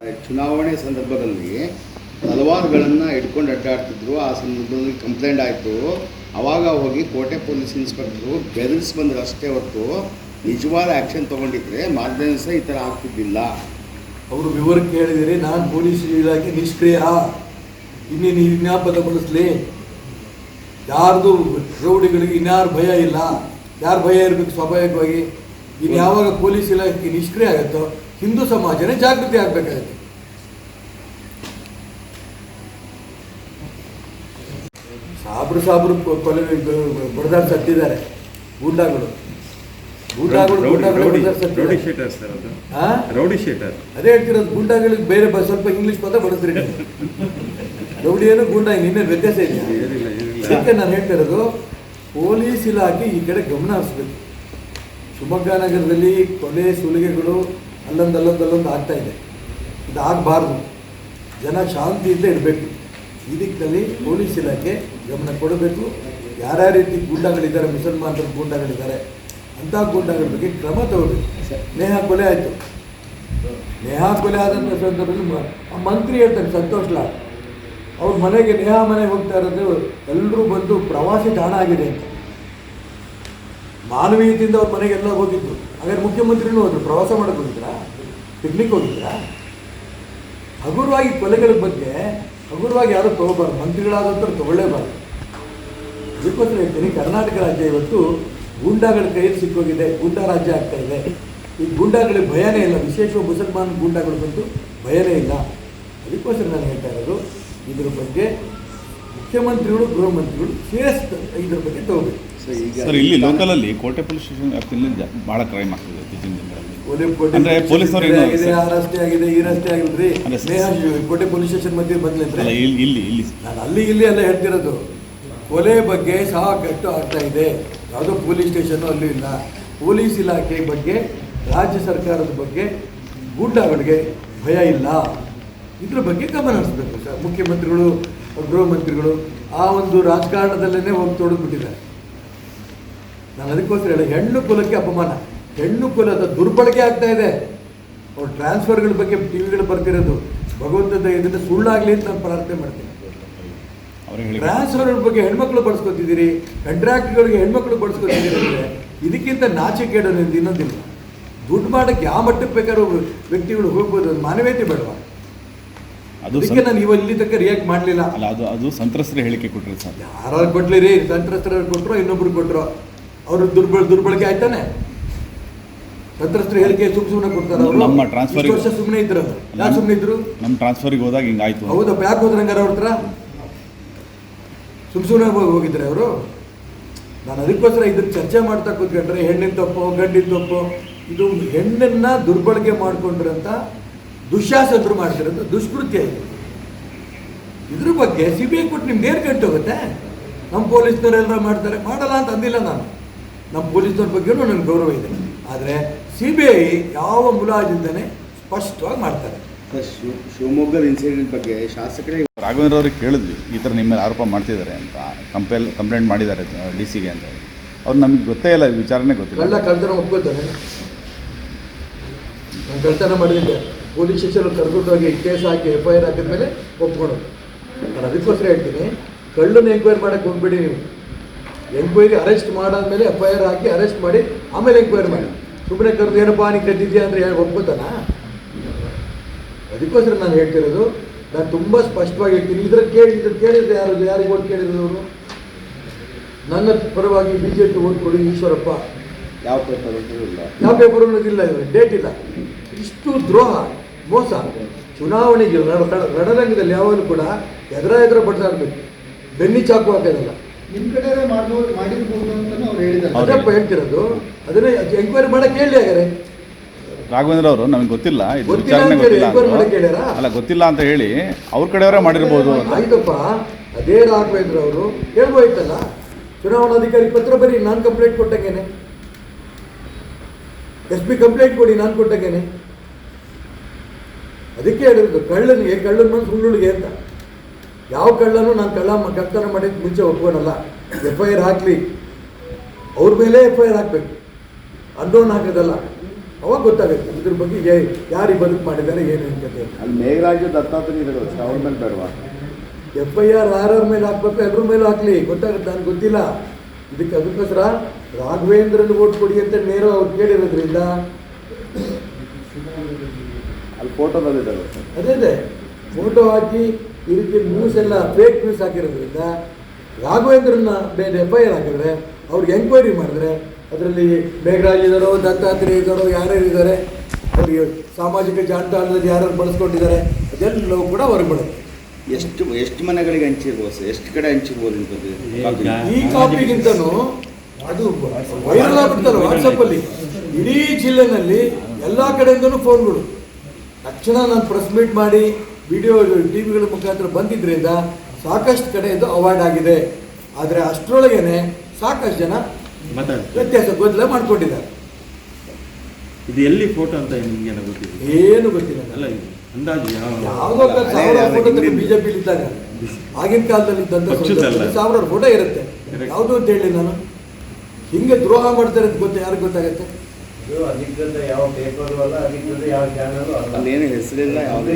ಚುನಾವಣೆ ಸಂದರ್ಭದಲ್ಲಿ ತಲವಾರುಗಳನ್ನು ಇಟ್ಕೊಂಡು ಅಡ್ಡಾಡ್ತಿದ್ರು. ಆ ಸಂದರ್ಭದಲ್ಲಿ ಕಂಪ್ಲೇಂಟ್ ಆಯಿತು. ಆವಾಗ ಹೋಗಿ ಕೋಟೆ ಪೊಲೀಸ್ ಇನ್ಸ್ಪೆಕ್ಟ್ರು ಬೆದರಿಸಿ ಬಂದರು ಅಷ್ಟೇ ಹೊರತು ನಿಜವಾದ ಆ್ಯಕ್ಷನ್ ತೊಗೊಂಡಿದ್ರೆ ಮಾರನೇ ದಿವಸ ಈ ಥರ ಆಗ್ತಿದ್ದಿಲ್ಲ. ಅವರು ವಿವರಕ್ಕೆ ಹೇಳಿದರೆ ನಾನು ಪೊಲೀಸ್ ಇಲಾಖೆ ನಿಷ್ಕ್ರಿಯ, ಇನ್ನೇನು ವಿಜ್ಞಾಪನ ಬಳಸಲಿ, ಯಾರ್ದು ರೌಡಿಗಳಿಗೆ ಇನ್ಯಾರು ಭಯ ಇಲ್ಲ, ಯಾರು ಭಯ ಇರಬೇಕು ಸ್ವಾಭಾವಿಕವಾಗಿ. ಇನ್ನು ಯಾವಾಗ ಪೊಲೀಸ್ ಇಲಾಖೆ ನಿಷ್ಕ್ರಿಯ ಆಗುತ್ತೋ ಹಿಂದೂ ಸಮಾಜನೇ ಜಾಗೃತಿ ಆಗಬೇಕಾಗುತ್ತೆ. ಸಾಬ್ರು ಕೊಲೆ ಬಡದಾಡ್ ಸತ್ತಿದ್ದಾರೆ ಗೂಂಡಾಗಳು. ಅದೇ ಹೇಳ್ತಿರೋದು, ಗೂಂಡಾಗಳಿಗೆ ಬೇರೆ ಸ್ವಲ್ಪ ಇಂಗ್ಲೀಷ್ ಪದ ಬಳಸ್ರಿ. ರೌಡಿ ಏನು ಗೂಂಡಾ ಇನ್ನೇ ವ್ಯತ್ಯಾಸ ಇದೆಯಾ? ಅದಕ್ಕೆ ನಾನು ಹೇಳ್ತಿರೋದು, ಪೊಲೀಸ್ ಇಲಾಖೆ ಈ ಕಡೆ ಗಮನ ಹರಿಸ್ಬೇಕು. ಶಿವಮೊಗ್ಗ ನಗರದಲ್ಲಿ ಕೊಲೆ ಸುಲಿಗೆಗಳು ಅಲ್ಲೊಂದು ಆಗ್ತಾ ಇದೆ. ಇದು ಆಗಬಾರ್ದು. ಜನ ಶಾಂತಿಯಿಂದ ಇರಬೇಕು. ಈ ದಿಕ್ಕಿನಲ್ಲಿ ಪೊಲೀಸ್ ಇಲಾಖೆ ಗಮನ ಕೊಡಬೇಕು. ಯಾರ್ಯಾವ ರೀತಿ ಗೂಂಡಾಗಳಿದ್ದಾರೆ, ಮುಸಲ್ಮಾನರ ಗೂಂಡಾಗಳಿದ್ದಾರೆ, ಅಂಥ ಗೂಂಡಾಗಳ ಬಗ್ಗೆ ಕ್ರಮ ತಗೋಬೇಕು. ನೇಹಾ ಕೊಲೆ ಆಯಿತು. ನೇಹಾ ಕೊಲೆ ಆದಂಥ ಸಂದರ್ಭದಲ್ಲಿ ಮಂತ್ರಿ ಹೇಳ್ತಾರೆ ಸಂತೋಷ್ ಲಾಡ್, ಅವ್ರ ಮನೆಗೆ ನೇಹಾ ಮನೆಗೆ ಹೋಗ್ತಾ ಇರೋದು ಎಲ್ಲರೂ ಬಂದು ಪ್ರವಾಸಿ ತಾಣ ಆಗಿದೆ ಅಂತ. ಮಾನವೀಯತೆಯಿಂದ ಅವ್ರ ಮನೆಗೆಲ್ಲ ಹೋಗಿದ್ರು. ಹಾಗಾದ್ರೆ ಮುಖ್ಯಮಂತ್ರಿನೂ ಹೋದ್ರು. ಪ್ರವಾಸ ಮಾಡೋಕ್ಕೆ ಹೋಗಿದ್ರಾ? ಪಿಕ್ನಿಕ್ ಹೋಗಿದ್ರಾ? ಹಗುರವಾಗಿ ಕೊಲೆಗಳ ಬಗ್ಗೆ ಹಗುರವಾಗಿ ಯಾರೂ ತೊಗೋಬಾರ್ದು. ಮಂತ್ರಿಗಳಾದಂಥವ್ರು ತೊಗೊಳ್ಳೇಬಾರ್ದು. ಅದಕ್ಕೋಸ್ಕರ ಹೇಳ್ತೀನಿ, ಕರ್ನಾಟಕ ರಾಜ್ಯ ಇವತ್ತು ಗೂಂಡಾಗಳ ಕೈಯಲ್ಲಿ ಸಿಕ್ಕೋಗಿದೆ. ಗೂಂಡಾ ರಾಜ್ಯ ಆಗ್ತಾ ಇದೆ. ಈ ಗೂಂಡಾಗಳಿಗೆ ಭಯನೇ ಇಲ್ಲ. ವಿಶೇಷವಾಗಿ ಮುಸಲ್ಮಾನ್ ಗೂಂಡಾಗಳು ಬಂದು ಭಯನೇ ಇಲ್ಲ. ಅದಕ್ಕೋಸ್ಕರ ನಾನು ಹೇಳ್ತಾ ಇರೋದು, ಇದ್ರ ಬಗ್ಗೆ ಮುಖ್ಯಮಂತ್ರಿಗಳು, ಗೃಹ ಮಂತ್ರಿಗಳು ಸೀರಿಯಸ್ ಇದ್ರ ಬಗ್ಗೆ ತಗೋಬೇಕು. ಸರ್, ಇಲ್ಲಿ ಲೋಕಲಲ್ಲಿ ಕೋಟೆ ಪೊಲೀಸ್ ಸ್ಟೇಷನ್ ವ್ಯಾಪ್ತಿಯಲ್ಲಿ ಭಾಳ ಕ್ರೈಮ್ ಆಗ್ತದೆ ಇತ್ತೀಚಿನ ದಿನಗಳಲ್ಲಿ. ಪೊಲೀಸರು ಆ ರಸ್ತೆ ಆಗಿದೆ, ಈ ರಸ್ತೆ ಆಗಿಲ್ರಿ, ಕೋಟೆ ಪೊಲೀಸ್ ಸ್ಟೇಷನ್ ಮಧ್ಯೆ ಬಂದ್ಲಂದ್ರೆ ಇಲ್ಲಿ ನಾನು ಇಲ್ಲಿ ಅಲ್ಲ ಹೇಳ್ತಿರೋದು. ಕೊಲೆ ಬಗ್ಗೆ ಸಾಕಷ್ಟು ಆಗ್ತಾ ಇದೆ. ಯಾವುದೋ ಪೊಲೀಸ್ ಸ್ಟೇಷನ್ನು ಅಲ್ಲೂ ಇಲ್ಲ. ಪೊಲೀಸ್ ಇಲಾಖೆ ಬಗ್ಗೆ, ರಾಜ್ಯ ಸರ್ಕಾರದ ಬಗ್ಗೆ ಗೂಂಡಾಗಳಿಗೆ ಭಯ ಇಲ್ಲ. ಇದ್ರ ಬಗ್ಗೆ ಗಮನ ಹರಿಸ್ಬೇಕು ಸರ್. ಮುಖ್ಯಮಂತ್ರಿಗಳು, ಗೃಹ ಮಂತ್ರಿಗಳು ಆ ಒಂದು ರಾಜಕಾರಣದಲ್ಲೇ ಹೋಗಿ ತೊಡಗಿಬಿಟ್ಟಿದ್ದಾರೆ. ನಾನು ಅದಕ್ಕೋಸ್ಕರ ಹೇಳಿ, ಹೆಣ್ಣು ಕುಲಕ್ಕೆ ಅಪಮಾನ, ಹೆಣ್ಣು ಕುಲದ ದುರ್ಬಳಕೆ ಆಗ್ತಾ ಇದೆ. ಅವ್ರ ಟ್ರಾನ್ಸ್ಫರ್ಗಳ ಬಗ್ಗೆ ಟಿವಿಗಳು ಬರ್ತಿರೋದು ಭಗವಂತದ ಇದನ್ನು ಸುಳ್ಳಾಗಲಿ ಅಂತ ನಾನು ಪ್ರಾರ್ಥನೆ ಮಾಡ್ತೀನಿ. ಟ್ರಾನ್ಸ್ಫರ್ಗಳ ಬಗ್ಗೆ ಹೆಣ್ಮಕ್ಳು ಬಳಸ್ಕೊತಿದ್ದೀರಿ, ಕಾಂಟ್ರಾಕ್ಟ್ಗಳಿಗೆ ಹೆಣ್ಮಕ್ಳು ಬಳಸ್ಕೊತಿದ್ದೀರಿ ಅಂದರೆ ಇದಕ್ಕಿಂತ ನಾಚಿಕೆಡು ಇನ್ನೊಂದಿಲ್ಲ. ದುಡ್ಡು ಮಾಡೋಕ್ಕೆ ಯಾವ ಮಟ್ಟಕ್ಕೆ ಬೇಕಾದ್ರೂ ವ್ಯಕ್ತಿಗಳು ಹೋಗ್ಬೋದು. ಅದು ಮಾನವೀಯತೆ ಬೇಡವಾ? ಅದಕ್ಕೆ ನಾನು ಇಲ್ಲಿ ತನಕ ರಿಯಾಕ್ಟ್ ಮಾಡಲಿಲ್ಲ. ಅಲ್ಲ, ಅದು ಸಂತ್ರಸ್ತರ ಹೇಳಿಕೆ ಕೊಟ್ಟರೆ ಸರ್. ಯಾರು ಕೊಡ್ಲಿ ರೀ, ಸಂತ್ರಸ್ತರ ಕೊಟ್ಟರು, ಇನ್ನೊಬ್ರು ಕೊಟ್ಟರು, ಅವರು ದುರ್ಬಳಕೆ ಆಯ್ತಾನೆ. ಸಂತ್ರಸ್ತರ ಹೇಳಿಕೆ ಸುಮ್ಮನೆ ಕೊಡ್ತಾರೆ. ಅವರು ನಮ್ಮ ಟ್ರಾನ್ಸ್ಫರ್ ವರ್ಷ ಸುಮ್ಮನೆ ಇದ್ರು. ಯಾಕೆ ಸುಮ್ಮನೆ ಇದ್ರು? ನಮ್ಮ ಟ್ರಾನ್ಸ್ಫರ್ಗೆ ಹೋದಾಗ ಹಿಂಗಾಯ್ತು. ಹೌದಪ್ಪ, ಯಾಕೆ ಹೋದ್ರೆ ಹಂಗಾರ ಅವ್ರ ಹತ್ರ ಸುಮ್ಮನೆ ಹೋಗಿದ್ರೆ ಅವರು? ನಾನು ಅದಕ್ಕೋಸ್ಕರ ಇದ್ರ ಚರ್ಚೆ ಮಾಡ್ತಾ ಕೂತ್ಕೊಂಡ್ರೆ ಹೆಣ್ಣಿನ ತಪ್ಪು, ಗಂಡಿನ ತಪ್ಪು, ಇದು ಹೆಣ್ಣನ್ನು ದುರ್ಬಳಕೆ ಮಾಡ್ಕೊಂಡ್ರಂತ ದುಶ್ಯಾಸನರು ಮಾಡ್ತಿರೋದು ದುಷ್ಕೃತ್ಯ ಇದೆ. ಇದ್ರ ಬಗ್ಗೆ CBI ಕೊಟ್ಟು ನಿಮ್ಗೆ ಏನು ಗಂಟು ಹೋಗುತ್ತೆ? ನಮ್ಮ ಪೊಲೀಸ್ನವರೆಲ್ಲ ಮಾಡ್ತಾರೆ, ಮಾಡಲ್ಲ ಅಂತ ಅಂದಿಲ್ಲ ನಾನು. ನಮ್ಮ ಪೊಲೀಸ್ನವ್ರ ಬಗ್ಗೆನೂ ನನಗೆ ಗೌರವ ಇದೆ. ಆದರೆ CBI ಯಾವ ಮುಲಾಜಿಂದನೇ ಸ್ಪಷ್ಟವಾಗಿ ಮಾಡ್ತಾರೆ. ಶಿವಮೊಗ್ಗದ ಇನ್ಸಿಡೆಂಟ್ ಬಗ್ಗೆ ಶಾಸಕರೇ ರಾಘವೇಂದ್ರ ಅವ್ರಿಗೆ ಕೇಳಿದ್ವಿ, ಈ ಥರ ನಿಮ್ಮ ಮೇಲೆ ಆರೋಪ ಮಾಡ್ತಿದ್ದಾರೆ ಅಂತ, ಕಂಪ್ಲೇಂಟ್ ಮಾಡಿದ್ದಾರೆ DC-ಗೆ ಅಂತ. ಅವ್ರು ನಮಗೆ ಗೊತ್ತೇ ಇಲ್ಲ, ವಿಚಾರನೇ ಗೊತ್ತಿಲ್ಲ. ಕಳ್ತನ ಒಪ್ಕೋತಾರೆ. ನಾನು ಕಳ್ತನ ಮಾಡಿದ್ದೆ, ಪೊಲೀಸ್ ಸ್ಟೇಷನ್ ಕರ್ಕೊಂಡೋಗಿ ಕೇಸ್ ಹಾಕಿ FIR ಹಾಕಿದ ಮೇಲೆ ಒಪ್ಕೊಳೋದು. ನಾನು ಅದಕ್ಕೋಸ್ಕರ ಹೇಳ್ತೀನಿ, ಕಳ್ಳನ್ನು ಎಂಕ್ವೈರಿ ಮಾಡೋಕ್ಕೆ ಹೋಗ್ಬೇಡಿ ನೀವು. ಎಂಕ್ವೈರಿ ಅರೆಸ್ಟ್ ಮಾಡಾದ್ಮೇಲೆ FIR ಹಾಕಿ ಅರೆಸ್ಟ್ ಮಾಡಿ ಆಮೇಲೆ ಎಂಕ್ವೈರಿ ಮಾಡಿ. ಸುಮ್ಮನೆ ಕರೆದು ಏನಪ್ಪ ನೀನು ಕದ್ದಿದ್ಯಾ ಅಂದರೆ ಒಪ್ಕೋತಾನ? ಅದಕ್ಕೋಸ್ಕರ ನಾನು ಹೇಳ್ತಿರೋದು, ನಾನು ತುಂಬ ಸ್ಪಷ್ಟವಾಗಿ ಹೇಳ್ತೀನಿ. ಕೇಳಿದ್ರೆ ಯಾರಿಗೆ ಓಟ್ ಕೇಳಿದ್ರು ಅವರು? ನನ್ನ ಪರವಾಗಿ BJP ಓಟ್ ಕೊಡಿ ಈಶ್ವರಪ್ಪ. ಯಾವ ಪೇಪರ್ ಇಲ್ಲ, ಯಾವ ಪೇಪರ್ ಅನ್ನೋದಿಲ್ಲ, ಡೇಟ್ ಇಲ್ಲ. ಇಷ್ಟು ದ್ರೋಹ, ಮೋಸ. ಚುನಾವಣೆಗೆ ರಣರಂಗದಲ್ಲಿ ಯಾವಾಗಲೂ ಕೂಡ ಎದುರ ಬಡ್ದಾಡಬೇಕು, ಬೆನ್ನಿ ಚಾಕು ಹಾಕೋದಲ್ಲ. ನಿಮ್ಮ ಕಡೆ ಮಾಡಿರ್ಬೋದು ಅಂತ ಅವ್ರು ಹೇಳಿದ್ದಾರೆ. ಅದಪ್ಪ ಹೇಳ್ತಿರೋದು. ಅದನ್ನೇ ಎಂಕ್ವೈರಿ ಮಾಡಕ್ಕೆ ಹೇಳಿ. ಹಾಗಾರೆ ರಾಘವೇಂದ್ರ ಅವರು ನಮಗೆ ಗೊತ್ತಿಲ್ಲ, ಇದು ವಿಚಾರಣೆ ಗೊತ್ತಿಲ್ಲ ಅಲ್ಲ, ಗೊತ್ತಿಲ್ಲ ಅಂತ ಹೇಳಿ ಅವ್ರ ಕಡೆಯವರೇ ಮಾಡಿರ್ಬೋದು. ಆಯ್ತಪ್ಪ, ಅದೇ ರಾಘವೇಂದ್ರ ಅವರು ಹೇಳ್ಬೋಯ್ತಲ್ಲ, ಚುನಾವಣಾಧಿಕಾರಿ ಪತ್ರ ಬರೀ, ನಾನು ಕಂಪ್ಲೇಂಟ್ ಕೊಟ್ಟಾಗೇನೆ, SP ಕಂಪ್ಲೇಂಟ್ ಕೊಡಿ, ನಾನು ಕೊಟ್ಟಾಗೇನೆ. ಅದಕ್ಕೆ ಹೇಳಿರೋದು, ಕಳ್ಳನ ಮನಸ್ಸು ಹುಳ್ಳುಳಿಗೆ ಅಂತ. ಯಾವ ಕಳ್ಳನು ನಾನು ಕಳ್ತನ ಮಾಡಿದ ಮುಂಚೆ ಒಪ್ಕೋನಲ್ಲ. FIR ಹಾಕಲಿ, ಅವ್ರ ಮೇಲೆ FIR ಹಾಕಬೇಕು, ಅನ್ನೋನ್ ಹಾಕೋದಲ್ಲ. ಅವಾಗ ಗೊತ್ತಾಗುತ್ತೆ ಇದ್ರ ಬಗ್ಗೆ ಯಾರು ಬದುಕು ಮಾಡಿದ್ದಾರೆ ಏನು ಕತೆ. ಅಲ್ಲಿ ಮೇಘರಾಜು ದತ್ತಾತ್ರೇಯರು ಅವ್ರ ಮೇಲೆ ಬೇಡವಾ? FIR ಯಾರ್ಯಾರ ಮೇಲೆ ಹಾಕ್ಬೇಕು ಎಲ್ಲರ ಮೇಲೆ ಹಾಕ್ಲಿ, ಗೊತ್ತಾಗುತ್ತೆ. ನನಗೆ ಗೊತ್ತಿಲ್ಲ. ಅದಕ್ಕೋಸ್ಕರ ರಾಘವೇಂದ್ರನ್ ಓಟ್ ಕೊಡಿ ಅಂತ ನೇರ ಅವ್ರು ಕೇಳಿರೋದ್ರಿಂದ ಅಲ್ಲಿ ಫೋಟೋದಲ್ಲಿದ್ದಾರೆ. ಅದೇ ಫೋಟೋ ಹಾಕಿ ಈ ರೀತಿ ನ್ಯೂಸ್ ಎಲ್ಲ ಫೇಕ್ ನ್ಯೂಸ್ ಹಾಕಿರೋದ್ರಿಂದ ರಾಘವೇಂದ್ರನ್ನ ಮೇಲೆ FIR ಹಾಕಿದ್ರೆ ಅವ್ರಿಗೆ ಎಂಕ್ವೈರಿ ಮಾಡಿದ್ರೆ ಅದರಲ್ಲಿ ಮೇಘರಾಜ್ ಇದ್ದಾರೋ ದತ್ತಾತ್ರೇಯ ಇದ್ದಾರೋ ಯಾರ್ಯಾರು ಇದ್ದಾರೆ, ಅವ್ರಿಗೆ ಸಾಮಾಜಿಕ ಜಾಲತಾಣದಲ್ಲಿ ಯಾರ್ಯಾರು ಬಳಸ್ಕೊಂಡಿದ್ದಾರೆ ಅದೆಲ್ಲವೂ ಕೂಡ ಹೊರಗೆ ಬರುತ್ತೆ. ಎಷ್ಟು ಮನೆಗಳಿಗೆ ಹಂಚಿರ್ಬೋದು ಸರ್? ಎಷ್ಟು ಕಡೆ ಹಂಚಿರ್ಬೋದು ಇಂಥದ್ದು? ಈ ಕಾಪಿಗಿಂತನೂ ಅದು ವೈರಲ್ ಆಗ್ಬಿಡ್ತಲ್ಲ ವಾಟ್ಸಪ್ಪಲ್ಲಿ, ಇಡೀ ಜಿಲ್ಲೆನಲ್ಲಿ ಎಲ್ಲ ಕಡೆಯಿಂದನೂ ಫೋನ್ಗಳು. ತಕ್ಷಣ ನಾನು ಪ್ರೆಸ್ ಮೀಟ್ ಮಾಡಿ ವಿಡಿಯೋ TV ಮುಖಾಂತರ ಬಂದಿದ್ದರಿಂದ ಸಾಕಷ್ಟು ಕಡೆಯಿಂದ ಅವಾರ್ಡ್ ಆಗಿದೆ. ಆದರೆ ಅಷ್ಟರೊಳಗೇನೆ ಸಾಕಷ್ಟು ಜನ ವ್ಯತ್ಯಾಸ ಗೊಂದಲ ಮಾಡ್ಕೊಂಡಿದ್ದಾರೆ. ಇದು ಎಲ್ಲಿ ಫೋಟೋ ಅಂತ ನಿಮ್ಗೆ ಗೊತ್ತಿದೆ? ಏನು ಗೊತ್ತಿಲ್ಲ. ಅಲ್ಲ ಅಂದಾಜು ಯಾವುದೋ ಸಾವಿರಾರು ಫೋಟೋ BJP ಇದ್ದಾಗ ಆಗಿನ ಕಾಲದಲ್ಲಿ ಸಾವಿರಾರು ಫೋಟೋ ಇರುತ್ತೆ. ಯಾವುದು ಅಂತ ಹೇಳಿ ನಾನು ಹಿಂಗೆ ದ್ರೋಹ ಮಾಡ್ತಾರೆ ಅಂತ ಯಾರಿಗೆ ಗೊತ್ತಾಗತ್ತೆ? ಅಧಿಕೃತ ಯಾವ ಪೇಪರು ಅಲ್ಲ, ಅಧಿಕೃತ ಯಾವ ಚಾನಲ್ ಅಲ್ಲ, ಅಲ್ಲೇನು ಹೆಸರಿಲ್ಲ, ಯಾವುದೇ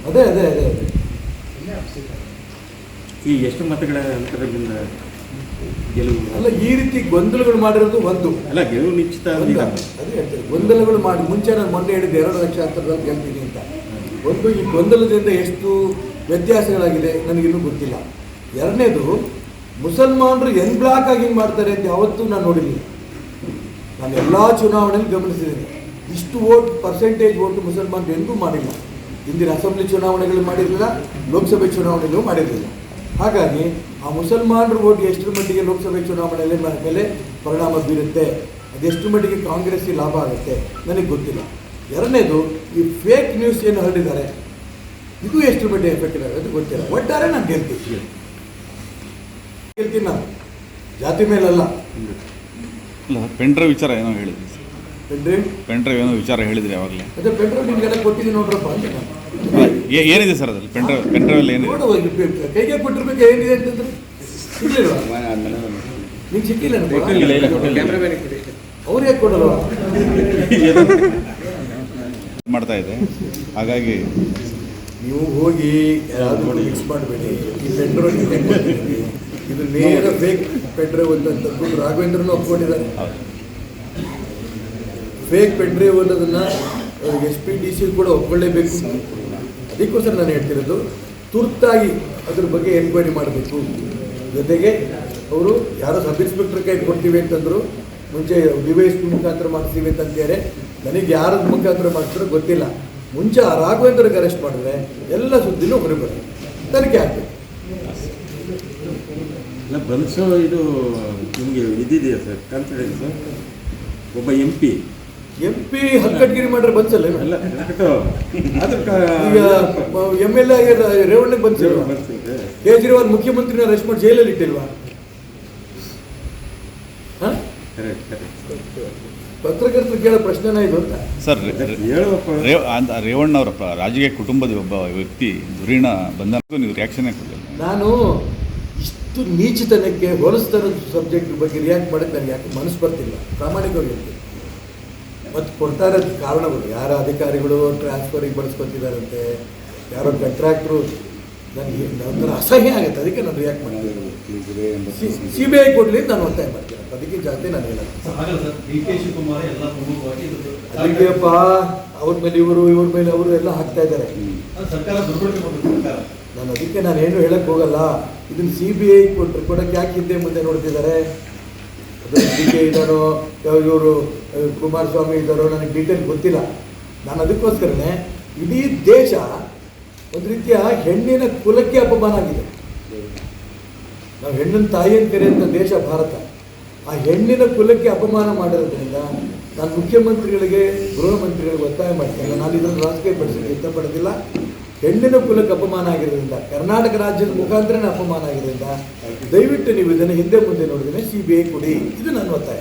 ಅದೇ ಅದೇ ಅದೇ ಈ ಎಷ್ಟು ಮತಗಳ ಅಂತರದಿಂದ ಗೆಲುವು? ಅಲ್ಲ, ಈ ರೀತಿ ಗೊಂದಲಗಳು ಮಾಡಿರೋದು ಒಂದು ಅಲ್ಲ, ಗೆಲುವು ನಿಶ್ಚಿತ. ಅದೇ ಹೇಳ್ತಾರೆ, ಗೊಂದಲಗಳು ಮಾಡಿ ಮುಂಚೆ ನಾನು ಮೊನ್ನೆ ಹೇಳಿದ್ದೆ 2 ಲಕ್ಷ ಅಂತರದಲ್ಲಿ ಗೆಲ್ತೀನಿ ಅಂತ. ಒಂದು ಈ ಗೊಂದಲದಿಂದ ಎಷ್ಟು ವ್ಯತ್ಯಾಸಗಳಾಗಿದೆ ನನಗಿನ್ನೂ ಗೊತ್ತಿಲ್ಲ. ಎರಡನೇದು, ಮುಸಲ್ಮಾನರು ಬ್ಲಾಕ್ ಆಗಿ ಹಿಂಗೆ ಮಾಡ್ತಾರೆ ಅಂತ ಯಾವತ್ತೂ ನಾನು ನೋಡಿರಲಿಲ್ಲ. ನಾನು ಎಲ್ಲ ಚುನಾವಣೆಯಲ್ಲಿ ಗಮನಿಸಿದ್ದೀನಿ. ಇಷ್ಟು ಪರ್ಸೆಂಟೇಜ್ ಓಟು ಮುಸಲ್ಮಾನರು ಎಂದೂ ಮಾಡಿಲ್ಲ. ಹಿಂದಿನ ಅಸೆಂಬ್ಲಿ ಚುನಾವಣೆಗಳು ಮಾಡಿರಲಿಲ್ಲ, ಲೋಕಸಭೆ ಚುನಾವಣೆಗಳು ಮಾಡಿರಲಿಲ್ಲ. ಹಾಗಾಗಿ ಆ ಮುಸಲ್ಮಾನರು ಓಟ್ ಎಷ್ಟರ ಮಟ್ಟಿಗೆ ಲೋಕಸಭೆ ಚುನಾವಣೆಯಲ್ಲಿ ಮೇಲೆ ಪರಿಣಾಮ ಬೀರುತ್ತೆ, ಅದೆಷ್ಟು ಮಟ್ಟಿಗೆ ಕಾಂಗ್ರೆಸ್ಗೆ ಲಾಭ ಆಗುತ್ತೆ ನನಗೆ ಗೊತ್ತಿಲ್ಲ. ಎರಡನೇದು, ಈ ಫೇಕ್ ನ್ಯೂಸ್ ಏನು ಹರಡಿದ್ದಾರೆ ಇದು ಎಷ್ಟು ಮಟ್ಟಿಗೆ ಎಫೆಕ್ಟ್ ಇದೆ ಅದು ಗೊತ್ತಿಲ್ಲ. ಒಟ್ಟಾರೆ ನಾನು ಗೆಲ್ತೀನಿ ನಾನು, ಜಾತಿ ಮೇಲಲ್ಲ. ಇಲ್ಲ, ಪೆಂಡ್ರೈವ್ ವಿಚಾರ ಏನೋ ಹೇಳಿದ್ರಿ ಸರ್. ಪೆಂಡ್ರೈವ್ ಏನೋ ವಿಚಾರ ಹೇಳಿದ್ರಿ ಯಾವಾಗಲೇ. ಅದೇ ಪೆಂಡ್ರೈವ್ ನಿಮಗೆಲ್ಲ ಕೊಟ್ಟಿದ್ದೀನಿ ನೋಡ್ರಪ್ಪ ಅಂತ ನಾನು. ಏನಿದೆ ಸರ್ ಅದ್ರಲ್ಲಿ? ಪೆಂಡ್ರೈವಲ್ಲಿ ಏನಿದೆ? ಕೈಗೆ ಕೊಟ್ಟಿರ್ಬೇಕು, ಏನಿದೆ ಅಂತಂದ್ರೆ ಸಿಗ್ಲಿಲ್ವಾ? ನಿಮ್ಗೆ ಸಿಕ್ಕಿಲ್ಲ ಅವ್ರು ಯಾಕೆ ಕೊಡಲ್ವ? ಮಾಡ್ತಾ ಇದೆ. ಹಾಗಾಗಿ ನೀವು ಹೋಗಿ ಯಾವುದು ಮಿಕ್ಸ್ ಮಾಡಬೇಡಿ. ಈ ಪೆಂಡ್ರೈವ್ ಇದು ನೇರ ಫೇಕ್ ಪೆಂಡ್ರೈವ್ ಅಂತ ರಾಘವೇಂದ್ರನು ಒಪ್ಕೊಂಡಿದ್ದಾರೆ. ಫೇಕ್ ಪೆಂಡ್ರೈವ್ ಅನ್ನೋದನ್ನ SPDC ಕೂಡ ಒಪ್ಕೊಳ್ಳೇಬೇಕು. ಅದಕ್ಕೋಸ್ಕರ ನಾನು ಹೇಳ್ತಿರೋದು, ತುರ್ತಾಗಿ ಅದ್ರ ಬಗ್ಗೆ ಎನ್ಕ್ವೈರಿ ಮಾಡಬೇಕು. ಜೊತೆಗೆ ಅವರು ಯಾರೋ ಸಬ್ ಇನ್ಸ್ಪೆಕ್ಟರ್ ಕೈ ಕೊಡ್ತೀವಿ ಅಂತಂದರು, ಮುಂಚೆ DYSP ಮುಖಾಂತರ ಮಾಡ್ತೀವಿ ಅಂತಂತಾರೆ. ನನಗೆ ಯಾರ ಮುಖಾಂತರ ಮಾಡ್ತಾರೋ ಗೊತ್ತಿಲ್ಲ. ಮುಂಚೆ ಆ ರಾಘವೇಂದ್ರಗೆ ಅರೆಸ್ಟ್ ಮಾಡಿದ್ರೆ ಎಲ್ಲ ಸುದ್ದಿನೂ ಹೊರಗೆ ಬರುತ್ತೆ, ತನಿಖೆ ಆಗಬೇಕು. ಇಲ್ಲ, ಬನ್ಸೋ ಇದು ನಿಮಗೆ ಇದಿದೆಯಾ ಸರ್ ಕಾನ್ಫಿಡೆನ್ಸ್? ಒಬ್ಬ MP ಹಲ್ಕಟ್ಗಿರಿ ಮಾಡ್ರೆ ಬನ್ಸಲ್ಲ. ಅಲ್ಲ, ಈಗ MLA ರೇವಣ್ಣಗೆ ಬನ್ಸಿಲ್ವಾ? ಕೇಜ್ರಿವಾಲ್ ಮುಖ್ಯಮಂತ್ರಿನ ಅರೆಸ್ಟ್ ಮಾಡಿ ಜೈಲಲ್ಲಿ ಇಟ್ಟಿಲ್ವಾ? ಪತ್ರಕರ್ತರು ಕೇಳೋ ಪ್ರಶ್ನೆನ ಇದು ಅಂತ ಸರ್. ರೇವಣ್ಣ ಅವರ ರಾಜಕೀಯ ಕುಟುಂಬದ ಒಬ್ಬ ವ್ಯಕ್ತಿ ಧುರೀಣ ಬಂಧನಕ್ಕೂ ನೀವು ರಿಯಾಕ್ಷನ್ ಕೊಡಲಿಲ್ಲ. ನಾನು ಇಷ್ಟು ನೀಚಿತನಕ್ಕೆ ಹೋಲಿಸ್ತಾರ ಸಬ್ಜೆಕ್ಟ್ ಬಗ್ಗೆ ರಿಯಾಕ್ಟ್ ಮಾಡೋಕ್ಕೆ ನನಗೆ ಯಾಕೆ ಮನಸ್ಸು ಬರ್ತಿಲ್ಲ, ಪ್ರಾಮಾಣಿಕವಾಗಿ ಹೇಳ್ತೀನಿ. ಮತ್ತು ಕೊಡ್ತಾ ಇರೋದು ಕಾರಣಗಳು, ಯಾರ ಅಧಿಕಾರಿಗಳು ಟ್ರಾನ್ಸ್ಫರಿಗೆ ಬಳಸ್ಕೊತಿದ್ದಾರಂತೆ, ಯಾರೋ ಕಾಂಟ್ರಾಕ್ಟ್ರು, ನನಗೆ ಒಂಥರ ಅಸಹ್ಯ ಆಗುತ್ತೆ. ಅದಕ್ಕೆ ನಾನು ರಿಯಾಕ್ಟ್ ಮಾಡ್ತೀನಿ. CBI ಕೊಡಲಿ ನಾನು ಒತ್ತಾಯ ಮಾಡ್ತೀನಿ, ಅದಕ್ಕೆ ಜಾಸ್ತಿ ನಾನು ಹೇಳಲ್ಲ. ಅದಕ್ಕೆಪ್ಪ ಅವ್ರ ಮೇಲೆ ಇವ್ರ ಮೇಲೆ ಅವರು ಎಲ್ಲ ಹಾಕ್ತಾ ಇದ್ದಾರೆ. ನಾನು ಅದಕ್ಕೆ ನಾನು ಏನು ಹೇಳಕ್ಕೆ ಹೋಗಲ್ಲ. ಇದನ್ನು CBI ಕೊಡೋಕ್ಕೆ ಯಾಕೆ ಹಿಂದೆ ಮುಂದೆ ನೋಡ್ತಿದ್ದಾರೆ? ಅದು DK ಇದ್ದಾರೋ ಇವರು ಕುಮಾರಸ್ವಾಮಿ ಇದ್ದಾರೋ ನನಗೆ ಡೀಟೇಲ್ ಗೊತ್ತಿಲ್ಲ. ನಾನು ಅದಕ್ಕೋಸ್ಕರನೇ ಇಡೀ ದೇಶ ಒಂದು ರೀತಿಯ ಹೆಣ್ಣಿನ ಕುಲಕ್ಕೆ ಅಪಮಾನ ಆಗಿದೆ. ನಾವು ಹೆಣ್ಣಿನ ತಾಯಿಯನ್ನು ಕರೆಯುವಂಥ ದೇಶ ಭಾರತ. ಆ ಹೆಣ್ಣಿನ ಕುಲಕ್ಕೆ ಅಪಮಾನ ಮಾಡಿರೋದ್ರಿಂದ ನಾನು ಮುಖ್ಯಮಂತ್ರಿಗಳಿಗೆ, ಗೃಹ ಮಂತ್ರಿಗಳಿಗೆ ಒತ್ತಾಯ ಮಾಡ್ತೇನೆ. ನಾನು ಇದನ್ನು ರಾಜಕೀಯಪಡಿಸಲಿಕ್ಕೆ ಇಷ್ಟಪಡೋದಿಲ್ಲ. ಹೆಣ್ಣಿನ ಕುಲಕ್ಕೆ ಅಪಮಾನ ಆಗಿರೋದ್ರಿಂದ, ಕರ್ನಾಟಕ ರಾಜ್ಯದ ಮುಖಾಂತರನೇ ಅಪಮಾನ ಆಗಿರೋದ್ರಿಂದ ದಯವಿಟ್ಟು ನೀವು ಇದನ್ನು ಹಿಂದೆ ಮುಂದೆ ನೋಡಿದ್ರೆ CBI ಕೊಡಿ, ಇದು ನನ್ನ ಒತ್ತಾಯ.